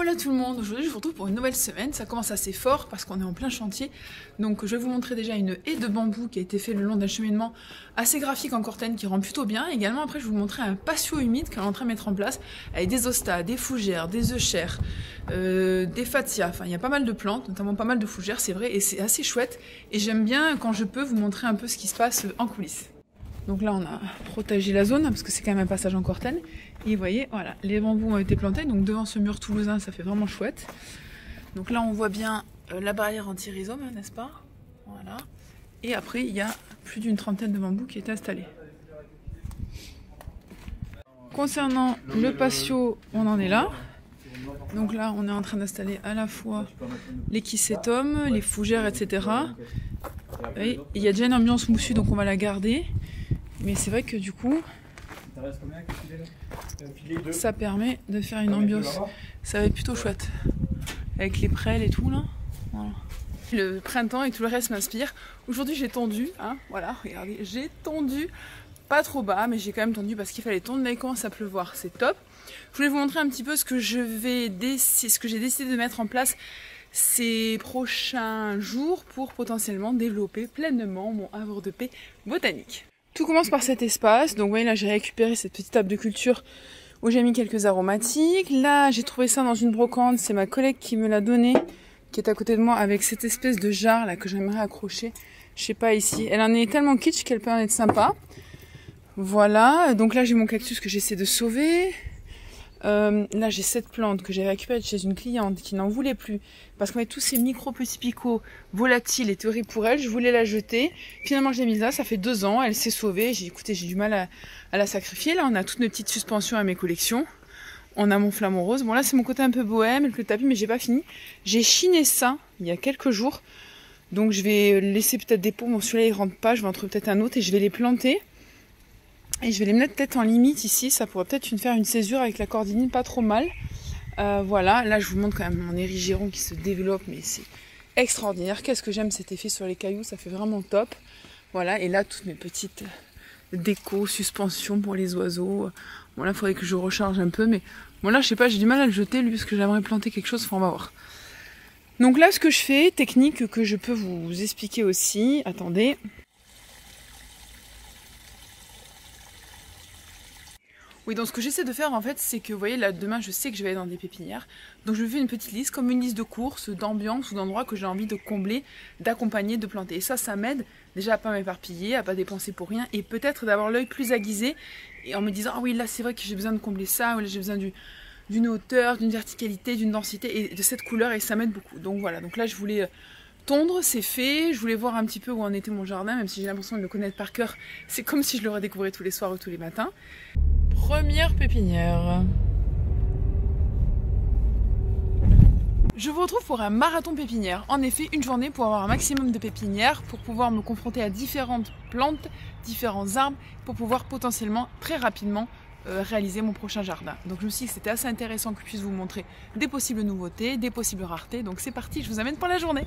Hola tout le monde, aujourd'hui je vous retrouve pour une nouvelle semaine, ça commence assez fort parce qu'on est en plein chantier, donc je vais vous montrer déjà une haie de bambou qui a été faite le long d'un cheminement assez graphique en cortène qui rend plutôt bien. Également après je vais vous montrer un patio humide qu'on est en train de mettre en place avec des hostas, des fougères, des euchères, des fathias, enfin il y a pas mal de plantes, notamment pas mal de fougères c'est vrai et c'est assez chouette et j'aime bien quand je peux vous montrer un peu ce qui se passe en coulisses. Donc là, on a protégé la zone, parce que c'est quand même un passage en cortène. Et vous voyez, voilà, les bambous ont été plantés. Donc devant ce mur toulousain, ça fait vraiment chouette. Donc là, on voit bien la barrière anti-rhizome, hein, n'est-ce pas? Voilà. Et après, il y a plus d'une trentaine de bambous qui est installés. Concernant le patio, on en est là. Donc là, on est en train d'installer à la fois les chyssétomes, les fougères, etc. Et il y a déjà une ambiance moussue, donc on va la garder. Mais c'est vrai que du coup, ça permet de faire une ambiance. Ça va être plutôt chouette. Avec les prêles et tout là. Voilà. Le printemps et tout le reste m'inspire. Aujourd'hui j'ai tondu, hein, voilà, regardez, j'ai tondu. Pas trop bas, mais j'ai quand même tendu parce qu'il fallait tondre. Là il commence à pleuvoir, c'est top. Je voulais vous montrer un petit peu ce que j'ai décidé de mettre en place ces prochains jours pour potentiellement développer pleinement mon havre de paix botanique. Tout commence par cet espace, donc vous voyez là j'ai récupéré cette petite table de culture où j'ai mis quelques aromatiques. Là j'ai trouvé ça dans une brocante, c'est ma collègue qui me l'a donné, qui est à côté de moi avec cette espèce de jarre là que j'aimerais accrocher, je sais pas ici. Elle en est tellement kitsch qu'elle peut en être sympa. Voilà, donc là j'ai mon cactus que j'essaie de sauver. Là j'ai cette plante que j'avais récupérée chez une cliente qui n'en voulait plus parce qu'avec tous ces micro petits picots volatiles et horribles pour elle, je voulais la jeter. Finalement je l'ai mise là, ça fait 2 ans, elle s'est sauvée. J'ai écouté, j'ai du mal à la sacrifier. Là on a toutes mes petites suspensions à mes collections. On a mon flamant rose. Bon là c'est mon côté un peu bohème avec le tapis, mais j'ai pas fini. J'ai chiné ça il y a quelques jours, donc je vais laisser peut-être des pots. Bon celui-là il rentre pas, je vais en trouver peut-être un autre et je vais les planter. Et je vais les mettre peut-être en limite ici, ça pourrait peut-être faire une césure avec la cordinine, pas trop mal. Voilà, là je vous montre quand même mon érigéron qui se développe, mais c'est extraordinaire. Qu'est-ce que j'aime cet effet sur les cailloux, ça fait vraiment top. Voilà, et là toutes mes petites décos, suspensions pour les oiseaux. Bon là il faudrait que je recharge un peu, mais bon là je sais pas, j'ai du mal à le jeter lui parce que j'aimerais planter quelque chose, enfin on va voir. Donc là ce que je fais, technique que je peux vous expliquer aussi, attendez. Oui, donc ce que j'essaie de faire en fait, c'est que vous voyez là demain je sais que je vais aller dans des pépinières, donc je fais une petite liste, comme une liste de courses, d'ambiance ou d'endroits que j'ai envie de combler, d'accompagner, de planter. Et ça m'aide déjà à pas m'éparpiller, à pas dépenser pour rien, et peut-être d'avoir l'œil plus aiguisé, et en me disant ah oui là c'est vrai que j'ai besoin de combler ça, ou là j'ai besoin d'une hauteur, d'une verticalité, d'une densité, et de cette couleur, et ça m'aide beaucoup. Donc voilà, donc là je voulais tondre, c'est fait, je voulais voir un petit peu où en était mon jardin, même si j'ai l'impression de le connaître par cœur, c'est comme si je le redécouvrais tous les soirs ou tous les matins. Première pépinière. Je vous retrouve pour un marathon pépinière. En effet, une journée pour avoir un maximum de pépinières, pour pouvoir me confronter à différentes plantes, différents arbres, pour pouvoir potentiellement, très rapidement, réaliser mon prochain jardin. Donc je me suis dit que c'était assez intéressant que je puisse vous montrer des possibles nouveautés, des possibles raretés. Donc c'est parti, je vous amène pour la journée.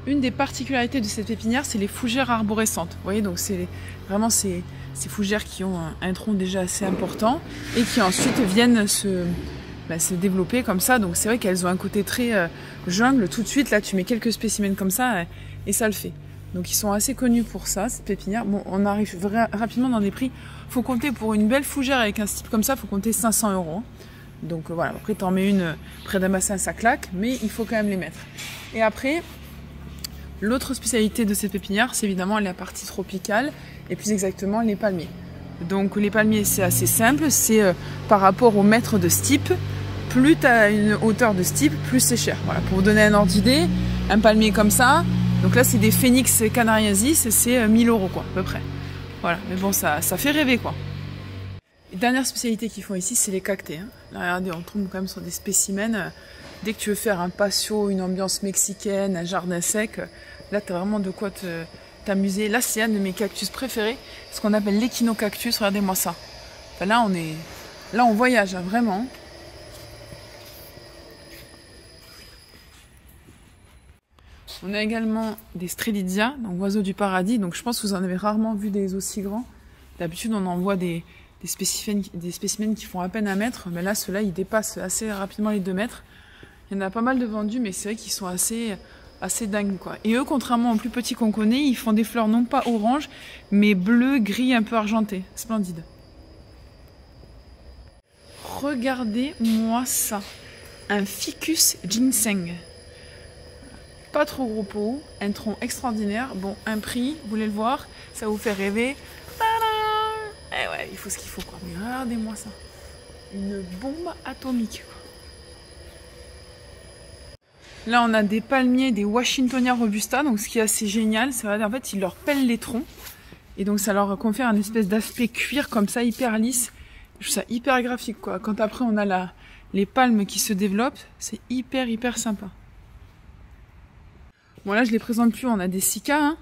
Une des particularités de cette pépinière, c'est les fougères arborescentes. Vous voyez, donc c'est vraiment ces fougères qui ont un tronc déjà assez important et qui ensuite viennent se développer comme ça. Donc c'est vrai qu'elles ont un côté très jungle. Tout de suite, là, tu mets quelques spécimens comme ça et ça le fait. Donc ils sont assez connus pour ça, cette pépinière. Bon, on arrive rapidement dans des prix. Faut compter pour une belle fougère avec un style comme ça, faut compter 500 €. Donc voilà, après t'en mets une près d'un bassin, ça claque, mais il faut quand même les mettre. Et après, l'autre spécialité de cette pépinière, c'est évidemment la partie tropicale, et plus exactement les palmiers. Donc les palmiers, c'est assez simple, c'est par rapport au mètre de stipe, plus tu as une hauteur de stipe, plus c'est cher. Voilà, pour vous donner un ordre d'idée, un palmier comme ça, donc là c'est des Phoenix canariensis, c'est 1000 € quoi, à peu près. Voilà, mais bon, ça fait rêver quoi. Et dernière spécialité qu'ils font ici, c'est les cactés. Hein. Là, regardez, on tombe quand même sur des spécimens. Dès que tu veux faire un patio, une ambiance mexicaine, un jardin sec, là tu as vraiment de quoi t'amuser. Là c'est un de mes cactus préférés, ce qu'on appelle l'échinocactus, regardez-moi ça. Enfin, là on voyage, hein, vraiment. On a également des Strelitzia, donc oiseaux du paradis. Donc je pense que vous en avez rarement vu des aussi grands. D'habitude, on en voit des spécimens qui font à peine 1 mètre. Mais là, ceux-là, ils dépassent assez rapidement les 2 mètres. Il y en a pas mal de vendus, mais c'est vrai qu'ils sont assez dingues, quoi. Et eux, contrairement aux plus petits qu'on connaît, ils font des fleurs non pas orange, mais bleu, gris, un peu argenté. Splendide. Regardez-moi ça. Un ficus ginseng. Pas trop gros pot, un tronc extraordinaire. Bon, un prix, vous voulez le voir? Ça vous fait rêver. Tadam! Eh ouais, il faut ce qu'il faut, quoi. Mais regardez-moi ça. Une bombe atomique, quoi. Là, on a des palmiers, des Washingtonia robusta. Donc, ce qui est assez génial, c'est qu'en fait, ils leur pèlent les troncs. Et donc, ça leur confère un espèce d'aspect cuir comme ça, hyper lisse. Je trouve ça hyper graphique, quoi. Quand après, on a les palmes qui se développent, c'est hyper sympa. Bon, là, je les présente plus. On a des cycas, hein.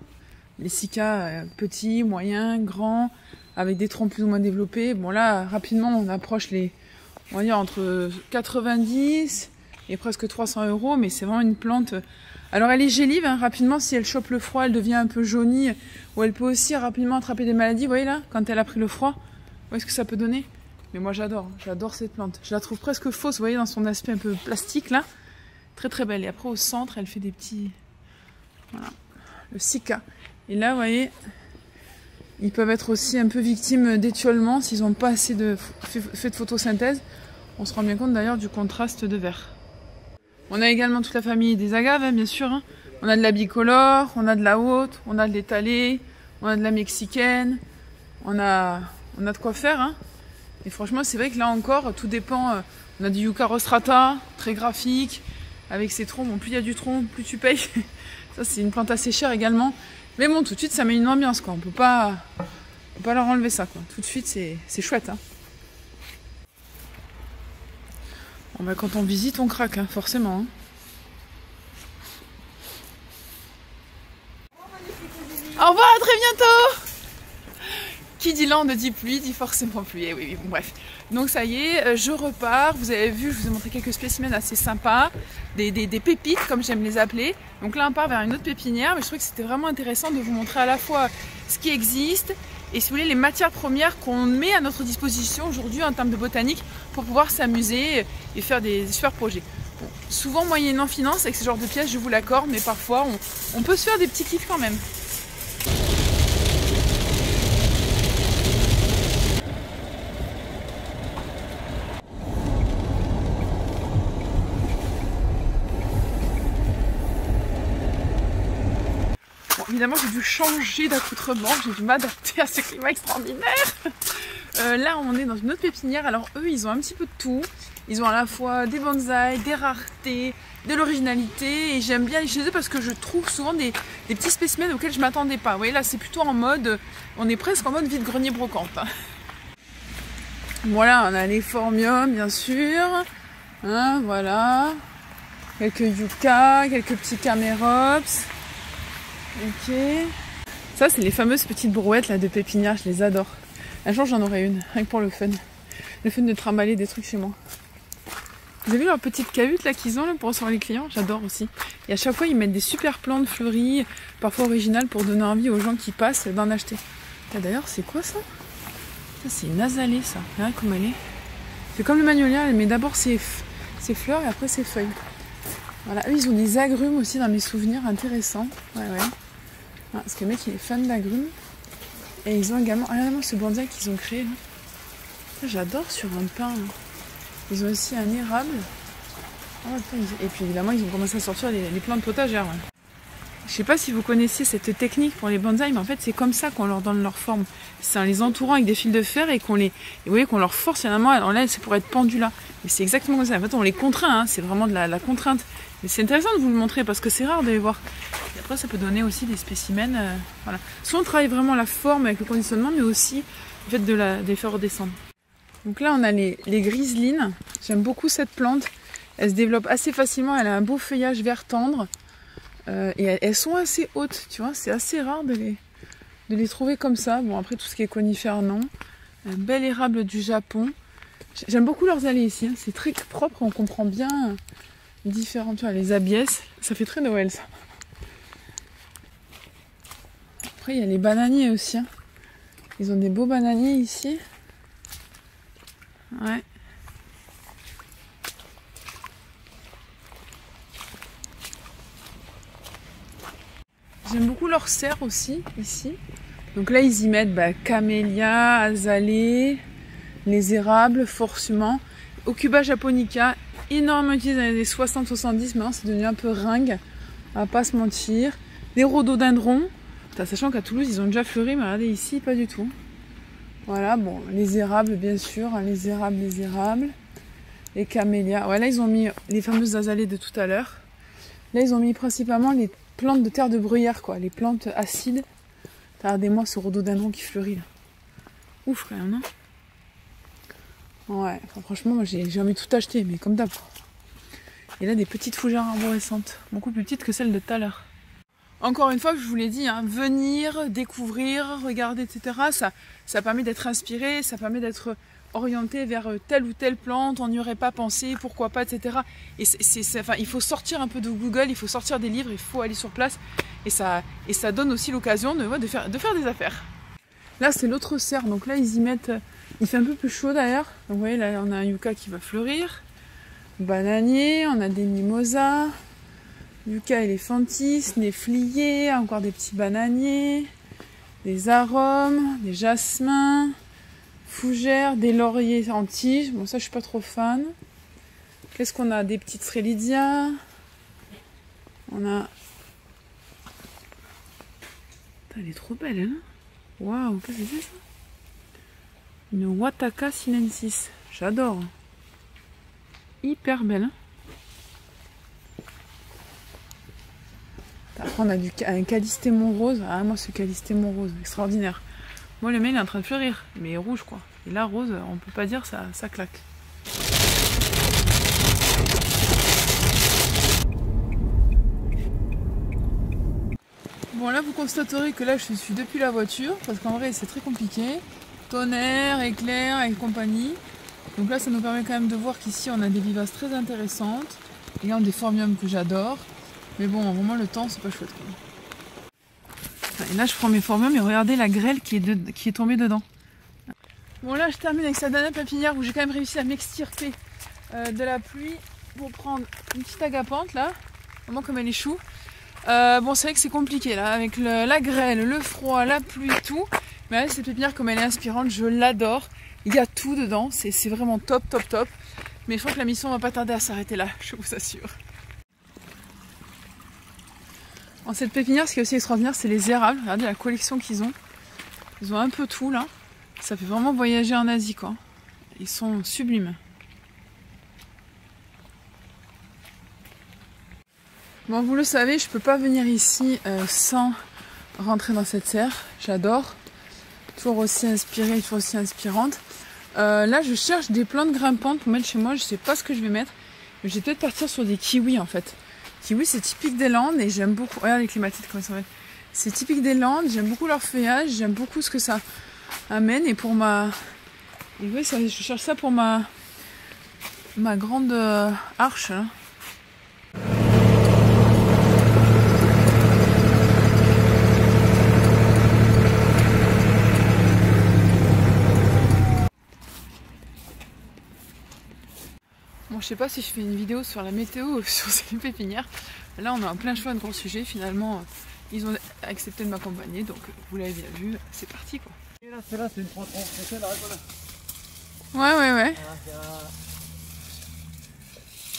Les cycas petits, moyens, grands, avec des troncs plus ou moins développés. Bon, là, rapidement, on approche on va dire, entre 90 et presque 300 €, mais c'est vraiment une plante. Alors elle est gélive, hein, rapidement, si elle chope le froid, elle devient un peu jaunie, ou elle peut aussi rapidement attraper des maladies. Vous voyez là, quand elle a pris le froid, vous voyez ce que ça peut donner? Mais moi j'adore cette plante. Je la trouve presque fausse, vous voyez, dans son aspect un peu plastique là. Très belle. Et après au centre, elle fait des petits... Voilà, le cyca. Et là, vous voyez, ils peuvent être aussi un peu victimes d'étiolement s'ils n'ont pas assez fait de photosynthèse. On se rend bien compte d'ailleurs du contraste de vert. On a également toute la famille des agaves, hein, bien sûr. Hein. On a de la bicolore, on a de la haute, on a de l'étalée, on a de la mexicaine. On a de quoi faire. Hein. Et franchement, c'est vrai que là encore, tout dépend. On a du yucca rostrata, très graphique, avec ses troncs. Bon, plus il y a du tronc, plus tu payes. Ça, c'est une plante assez chère également. Mais bon, tout de suite, ça met une ambiance, quoi. On peut pas leur enlever ça, quoi. Tout de suite, c'est chouette, hein. Bon, bah, quand on visite, on craque, hein, forcément. Hein. Au revoir, à très bientôt! Qui dit lande dit pluie, dit forcément pluie. Et oui, bon, bref. Donc ça y est, je repars. Vous avez vu, je vous ai montré quelques spécimens assez sympas, des pépites comme j'aime les appeler. Donc là, on part vers une autre pépinière, mais je trouvais que c'était vraiment intéressant de vous montrer à la fois ce qui existe et, si vous voulez, les matières premières qu'on met à notre disposition aujourd'hui en termes de botanique pour pouvoir s'amuser et faire des super projets. Bon, souvent moyennant finance avec ce genre de pièces, je vous l'accorde, mais parfois on peut se faire des petits kiffs quand même. Évidemment, j'ai dû changer d'accoutrement, j'ai dû m'adapter à ce climat extraordinaire. Là, on est dans une autre pépinière. Alors eux, ils ont un petit peu de tout. Ils ont à la fois des bonsaïs, des raretés, de l'originalité. Et j'aime bien aller chez eux parce que je trouve souvent des petits spécimens auxquels je ne m'attendais pas. Vous voyez, là, c'est plutôt en mode... On est presque en mode vide-grenier brocante. Hein. Voilà, on a les phormiums, bien sûr. Hein, voilà. Quelques yuccas, quelques petits camérops. Ok. Ça, c'est les fameuses petites brouettes là, de pépinière, je les adore. Un jour, j'en aurai une, rien que pour le fun. Le fun de trimballer des trucs chez moi. Vous avez vu leur petite cahute là qu'ils ont là, pour recevoir les clients? J'adore aussi. Et à chaque fois, ils mettent des super plantes fleuries, parfois originales, pour donner envie aux gens qui passent d'en acheter. D'ailleurs, c'est quoi ça? Ça, c'est une azalée, ça. Regardez comme elle est. C'est comme le magnolia, mais d'abord ses fleurs et après ses feuilles. Voilà, eux, ils ont des agrumes aussi dans mes souvenirs, intéressants. Ouais. Parce que le mec, il est fan d'agrumes. Et ils ont également... regardez-moi ce bonsaï qu'ils ont créé. J'adore sur un pain. Ils ont aussi un érable. Et puis évidemment, ils ont commencé à sortir les plantes potagères. Ouais. Je sais pas si vous connaissiez cette technique pour les bonsaïs, mais en fait, c'est comme ça qu'on leur donne leur forme. C'est en les entourant avec des fils de fer et vous voyez qu'on leur force finalement. Alors là, c'est pour être pendu là. Et c'est exactement comme ça. En fait, on les contraint. Hein. C'est vraiment de la contrainte. Mais c'est intéressant de vous le montrer parce que c'est rare de les voir. Et après, ça peut donner aussi des spécimens. Voilà. Soit on travaille vraiment la forme avec le conditionnement, mais aussi le fait de les faire redescendre. Donc là, on a les griselines. J'aime beaucoup cette plante. Elle se développe assez facilement. Elle a un beau feuillage vert tendre. Et elles sont assez hautes, tu vois. C'est assez rare de les trouver comme ça. Bon, après, tout ce qui est conifère, non. Un bel érable du Japon. J'aime beaucoup leurs allées ici. Hein. C'est très propre. On comprend bien... différentes, tu vois, les abiès, ça fait très Noël ça. Après, il y a les bananiers aussi. Hein. Ils ont des beaux bananiers ici. Ouais. J'aime beaucoup leur serre aussi, ici. Donc là, ils y mettent camélia, azalée, les érables, forcément. Aucuba japonica, énormément utilisé dans les années 60-70. Maintenant, c'est devenu un peu ringue. On va pas se mentir. Des rhododendrons. Sachant qu'à Toulouse, ils ont déjà fleuri, mais regardez ici, pas du tout. Voilà, bon, les érables, bien sûr. Hein, les érables. Les camélias. Ouais, là, ils ont mis les fameuses azalées de tout à l'heure. Là, ils ont mis principalement les plantes de terre de bruyère, quoi. Les plantes acides. Regardez-moi ce rhododendron qui fleurit, là. Ouf, quand même, non? Ouais, enfin, franchement, moi, j'ai envie de tout acheter, mais comme d'hab. Et là, des petites fougères arborescentes. Beaucoup plus petites que celles de tout à l'heure. Encore une fois, je vous l'ai dit, hein, venir, découvrir, regarder, etc. Ça permet d'être inspiré, ça permet d'être orienté vers telle ou telle plante, on n'y aurait pas pensé, pourquoi pas, etc. Et enfin, il faut sortir un peu de Google, il faut sortir des livres, il faut aller sur place. Et ça donne aussi l'occasion de faire des affaires. Là, c'est l'autre serre, donc là, ils y mettent... Il fait un peu plus chaud d'ailleurs. Donc vous voyez, là, on a un yucca qui va fleurir. Bananier, on a des mimosas. Yucca elephantis, néflier, encore des petits bananiers, des arômes, des jasmins, fougères, des lauriers en tige. Bon, ça, je suis pas trop fan. Qu'est-ce qu'on a? Des petites frélidias. On a... Elle est trop belle, hein? Waouh, qu'est-ce que c'est ça? Une Wataka sinensis. J'adore. Hyper belle, hein? Après, on a un calystémon rose. Ah, moi, ce calystémon rose, extraordinaire. Moi, le mien, il est en train de fleurir, mais rouge, quoi. Et là, rose, on peut pas dire, ça claque. Bon, là, vous constaterez que là, je suis depuis la voiture, parce qu'en vrai, c'est très compliqué. Tonnerre, éclair et compagnie. Donc là, ça nous permet quand même de voir qu'ici, on a des vivaces très intéressantes. Il y a des formiums que j'adore. Mais bon, vraiment, le temps, c'est pas chouette, quoi. Et là, je prends mes formiums et regardez la grêle qui est tombée dedans. Bon, là, je termine avec cette dernière pépinière où j'ai quand même réussi à m'extirper de la pluie pour prendre une petite agapante, là. Vraiment comme elle est chou. Bon, c'est vrai que c'est compliqué, là, avec la grêle, le froid, la pluie, tout. Mais là, cette pépinière, comme elle est inspirante, je l'adore. Il y a tout dedans, c'est vraiment top, top, top. Mais je crois que la mission va pas tarder à s'arrêter là, je vous assure. En cette pépinière, ce qui est aussi extraordinaire, c'est les érables. Regardez la collection qu'ils ont. Ils ont un peu tout là. Ça fait vraiment voyager en Asie, quoi. Ils sont sublimes. Bon, vous le savez, je peux pas venir ici sans rentrer dans cette serre. J'adore. Toujours aussi inspirée, toujours aussi inspirante. Là, je cherche des plantes grimpantes pour mettre chez moi. Je sais pas ce que je vais mettre. Mais je vais peut-être partir sur des kiwis en fait. Kiwi, c'est typique des Landes et j'aime beaucoup. Regarde les clématites comment ça va. C'est typique des Landes, j'aime beaucoup leur feuillage, j'aime beaucoup ce que ça amène. Et pour ma. Et oui, je cherche ça pour ma grande arche. Hein. Bon, je sais pas si je fais une vidéo sur la météo ou sur ces pépinières. Là, on a un plein choix de gros sujets. Finalement, ils ont accepté de m'accompagner. Donc, vous l'avez bien vu, c'est parti, quoi. Et là, c'est une 3 troncs. C'est celle-là, voilà. Ouais.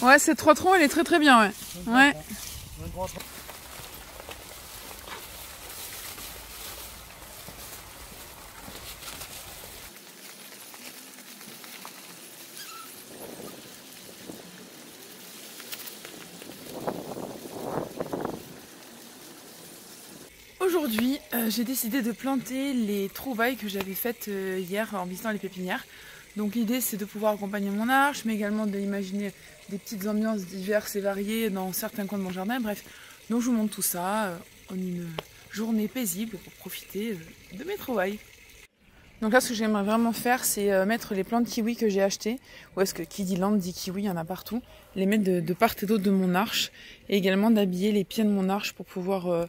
Ouais, cette 3 troncs, elle est très très bien, ouais. Ouais. Aujourd'hui, j'ai décidé de planter les trouvailles que j'avais faites hier en visitant les pépinières. Donc l'idée c'est de pouvoir accompagner mon arche, mais également d'imaginer des petites ambiances diverses et variées dans certains coins de mon jardin. Bref, donc je vous montre tout ça en une journée paisible pour profiter de mes trouvailles. Donc là, ce que j'aimerais vraiment faire, c'est mettre les plantes kiwi que j'ai achetées. Ou est-ce que qui dit lande dit kiwi, il y en a partout. Les mettre de part et d'autre de mon arche. Et également d'habiller les pieds de mon arche pour pouvoir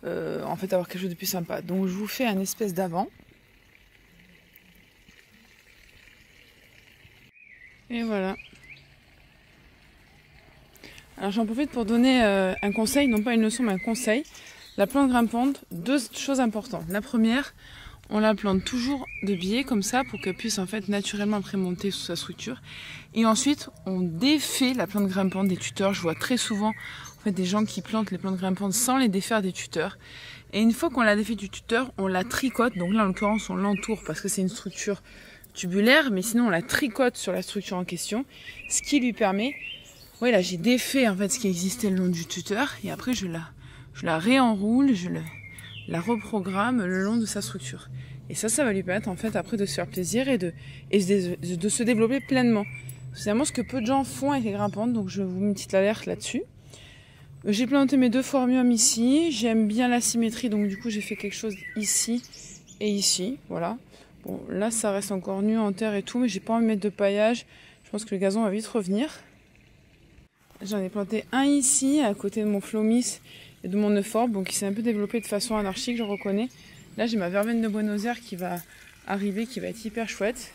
en fait avoir quelque chose de plus sympa. Donc je vous fais un espèce d'avant. Et voilà. Alors j'en profite pour donner un conseil, non pas une leçon mais un conseil. La plante grimpante, 2 choses importantes. La première, on la plante toujours de biais comme ça pour qu'elle puisse en fait naturellement après monter sous sa structure. Et ensuite, on défait la plante grimpante des tuteurs. Je vois très souvent en fait des gens qui plantent les plantes grimpantes sans les défaire des tuteurs. Et une fois qu'on la défait du tuteur, on la tricote. Donc là en l'occurrence on l'entoure parce que c'est une structure tubulaire, mais sinon on la tricote sur la structure en question, ce qui lui permet, oui là j'ai défait en fait ce qui existait le long du tuteur et après je la réenroule, la reprogramme le long de sa structure. Et ça va lui permettre en fait après de se faire plaisir et de se développer pleinement. C'est vraiment ce que peu de gens font avec les grimpantes, donc je vous mets une petite alerte là-dessus. J'ai planté mes 2 phormiums ici, j'aime bien la symétrie, donc du coup j'ai fait quelque chose ici et ici, voilà. Bon, là, ça reste encore nu en terre et tout, mais j'ai pas envie de mettre de paillage. Je pense que le gazon va vite revenir. J'en ai planté un ici, à côté de mon phlomis et de mon euphorbes, donc qui s'est un peu développé de façon anarchique, je reconnais. Là, j'ai ma verveine de Buenos Aires qui va arriver, qui va être hyper chouette.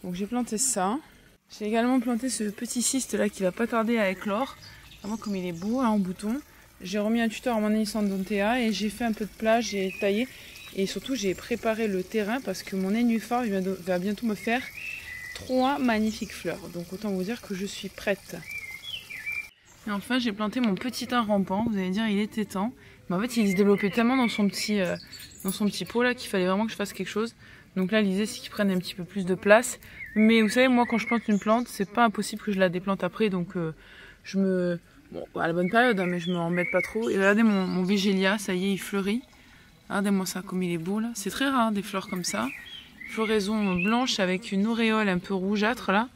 Donc j'ai planté ça. J'ai également planté ce petit cyste là qui va pas tarder à éclore. Vraiment comme il est beau, hein, en bouton. J'ai remis un tuteur en Manélisandontea et j'ai fait un peu de plage, j'ai taillé. Et surtout, j'ai préparé le terrain parce que mon nénuphar va bientôt me faire 3 magnifiques fleurs. Donc autant vous dire que je suis prête. Et enfin, j'ai planté mon petit thym rampant. Vous allez dire, il était temps. Mais en fait, il se développait tellement dans son petit pot là qu'il fallait vraiment que je fasse quelque chose. Donc là, l'idée, c'est qu'il prenne un petit peu plus de place. Mais vous savez, moi, quand je plante une plante, c'est pas impossible que je la déplante après. Donc bon, à la bonne période, hein, mais je me embête pas trop. Et regardez mon végélia, ça y est, il fleurit. Regardez-moi ça, comme il est beau là. C'est très rare des fleurs comme ça. Floraison blanche avec une auréole un peu rougeâtre là.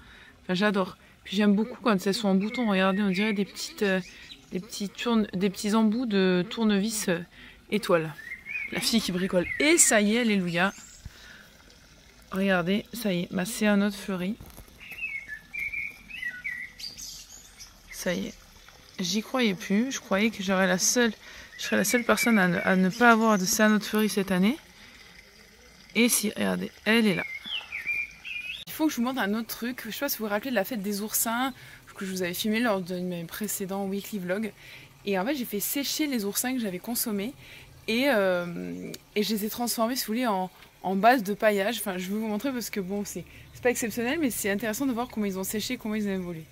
Enfin, j'adore. Puis j'aime beaucoup quand elles sont en bouton. Regardez, on dirait des petits embouts de tournevis étoiles. La fille qui bricole. Et ça y est, alléluia. Regardez, ça y est, ma céanote fleurit. Ça y est. J'y croyais plus. Je croyais que je serais la seule personne à ne pas avoir de céanote fleurie cette année. Et si, regardez, elle est là. Il faut que je vous montre un autre truc. Je sais pas si vous vous rappelez de la fête des oursins que je vous avais filmé lors de mes précédents weekly vlogs. Et en fait, j'ai fait sécher les oursins que j'avais consommés. Et je les ai transformés, si vous voulez, en base de paillage. Enfin, je vais vous montrer parce que bon, c'est pas exceptionnel, mais c'est intéressant de voir comment ils ont séché, comment ils ont évolué.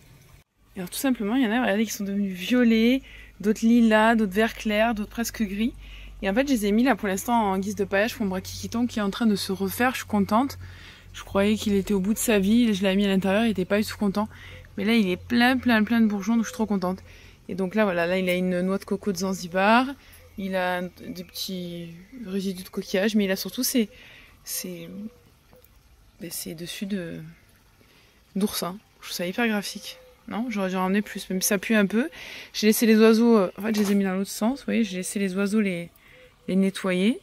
Et alors tout simplement, il y en a, regardez, qui sont devenus violets, d'autres lilas, d'autres vert clair, d'autres presque gris. Et en fait, je les ai mis là pour l'instant en guise de paillage pour mon braquiquiton qui est en train de se refaire. Je suis contente. Je croyais qu'il était au bout de sa vie. Je l'avais mis à l'intérieur, il n'était pas du tout content. Mais là, il est plein de bourgeons, donc je suis trop contente. Et donc là, voilà, là, il a une noix de coco de Zanzibar. Il a des petits résidus de coquillage, mais il a surtout ces dessus d'oursin. Je trouve ça hyper graphique. Non, j'aurais dû en ramener plus, même si ça pue un peu. J'ai laissé les oiseaux, en fait, je les ai mis dans l'autre sens. Vous voyez, j'ai laissé les oiseaux les nettoyer.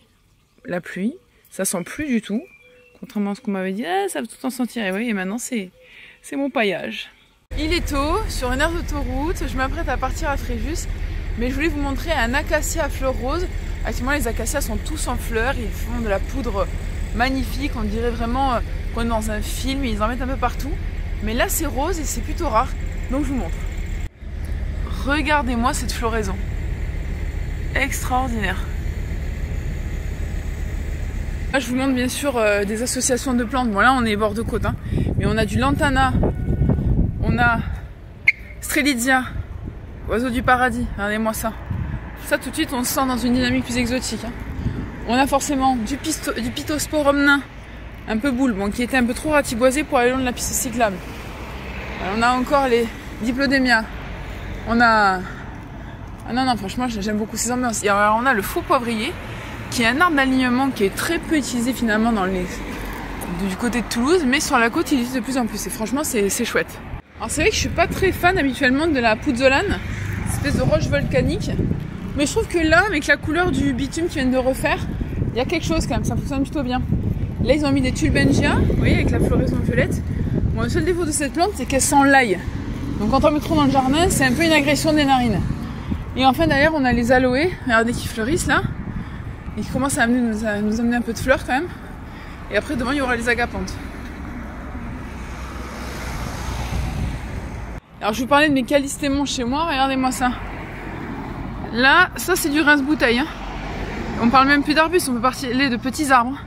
La pluie, ça sent plus du tout. Contrairement à ce qu'on m'avait dit, ah, ça va tout en sentir. Et oui, et maintenant, c'est mon paillage. Il est tôt, sur une aire d'autoroute. Je m'apprête à partir à Fréjus. Mais je voulais vous montrer un acacia à fleurs roses. Actuellement, les acacias sont tous en fleurs. Ils font de la poudre magnifique. On dirait vraiment qu'on est dans un film. Ils en mettent un peu partout. Mais là, c'est rose et c'est plutôt rare. Donc, je vous montre. Regardez-moi cette floraison. Extraordinaire. Là, je vous montre bien sûr des associations de plantes. Bon, là, on est bord de côte. Hein. Mais on a du lantana. On a strelitzia. Oiseau du paradis, regardez-moi ça. Ça tout de suite on se sent dans une dynamique plus exotique. Hein. On a forcément du pittosporum nain, un peu boule, bon, qui était un peu trop ratiboisé pour aller le long de la piste cyclable. Alors, on a encore les diplodémias. On a... Ah non, franchement j'aime beaucoup ces ambiances. Et alors, on a le faux poivrier, qui est un arbre d'alignement qui est très peu utilisé finalement du côté de Toulouse, mais sur la côte il existe de plus en plus. Et franchement c'est chouette. Alors c'est vrai que je suis pas très fan habituellement de la pouzzolane, espèce de roche volcanique, mais je trouve que là, avec la couleur du bitume qu'ils viennent de refaire, il y a quelque chose quand même, ça fonctionne plutôt bien. Là ils ont mis des tulbengia, vous voyez, avec la floraison violette. Bon, le seul défaut de cette plante, c'est qu'elle sent l'ail. Donc quand on met trop dans le jardin, c'est un peu une agression des narines. Et enfin derrière on a les aloés, regardez qui fleurissent là. Et qui commencent à nous amener un peu de fleurs quand même. Et après devant il y aura les agapantes. Alors je vous parlais de mes calystémons chez moi, regardez-moi ça. Là, ça c'est du rince-bouteille. Hein. On parle même plus d'arbustes, on peut parler de petits arbres.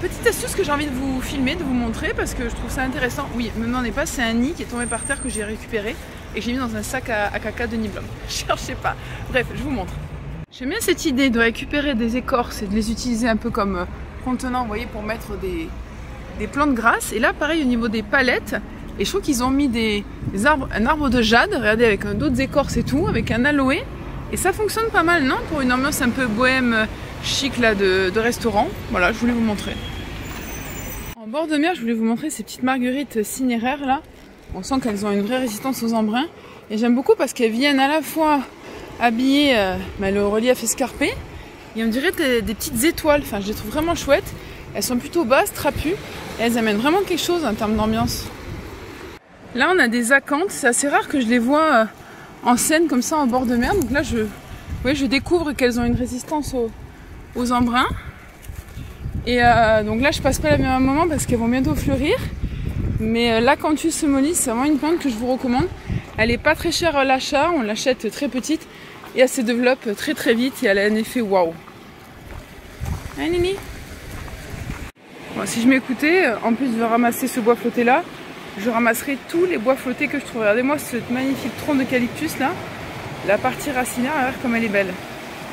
Petite astuce que j'ai envie de vous filmer, de vous montrer parce que je trouve ça intéressant. Oui, me demandez pas, c'est un nid qui est tombé par terre que j'ai récupéré et que j'ai mis dans un sac à caca de Niblom. Cherchez pas. Bref, je vous montre. J'aime bien cette idée de récupérer des écorces et de les utiliser un peu comme contenant, vous voyez, pour mettre des plantes grasses. Et là, pareil au niveau des palettes. Et je trouve qu'ils ont mis un arbre de jade, regardez, avec d'autres écorces et tout, avec un aloe. Et ça fonctionne pas mal, non? Pour une ambiance un peu bohème, chic là, de restaurant. Voilà, je voulais vous montrer. En bord de mer, je voulais vous montrer ces petites marguerites cinéraires là. On sent qu'elles ont une vraie résistance aux embruns. Et j'aime beaucoup parce qu'elles viennent à la fois habiller le relief escarpé. Et on dirait des petites étoiles. Enfin, je les trouve vraiment chouettes. Elles sont plutôt basses, trapues. Et elles amènent vraiment quelque chose en termes d'ambiance. Là, on a des acanthes. C'est assez rare que je les vois en scène comme ça en bord de mer. Donc là, je découvre qu'elles ont une résistance aux embruns. Et donc là, je passe pas le même moment parce qu'elles vont bientôt fleurir. Mais l'Acanthus mollis, c'est vraiment une plante que je vous recommande. Elle est pas très chère à l'achat. On l'achète très petite. Et elle se développe très très vite. Et elle a un effet waouh. Hein, Nini? Bon, si je m'écoutais, en plus de ramasser ce bois flotté là, je ramasserai tous les bois flottés que je trouve. Regardez-moi ce magnifique tronc d'eucalyptus là. La partie racinaire, regarde comme elle est belle.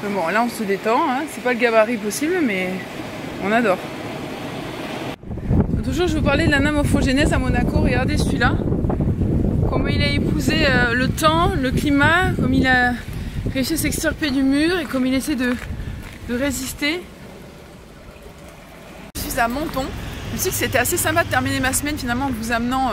Mais bon, là on se détend, hein. C'est pas le gabarit possible, mais on adore. Toujours, je vous parlais de la Namophogenèse à Monaco. Regardez celui-là. Comment il a épousé le temps, le climat, comme il a réussi à s'extirper du mur et comme il essaie de résister. Je suis à Menton. Je me suis dit que c'était assez sympa de terminer ma semaine finalement en vous amenant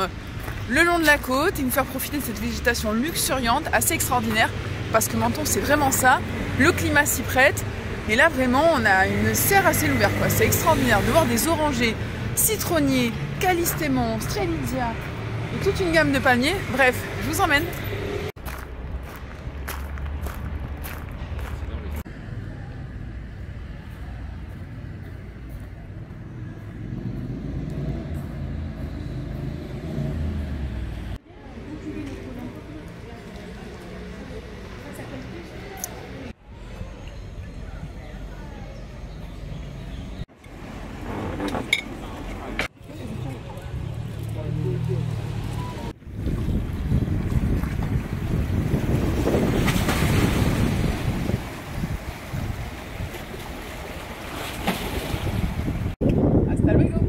le long de la côte et vous faire profiter de cette végétation luxuriante, assez extraordinaire, parce que Menton c'est vraiment ça, le climat s'y prête, et là vraiment on a une serre à ciel ouvert, quoi. C'est extraordinaire de voir des orangers, citronniers, calystémons, strelitzia, et toute une gamme de palmiers. Bref, je vous emmène. Hasta luego.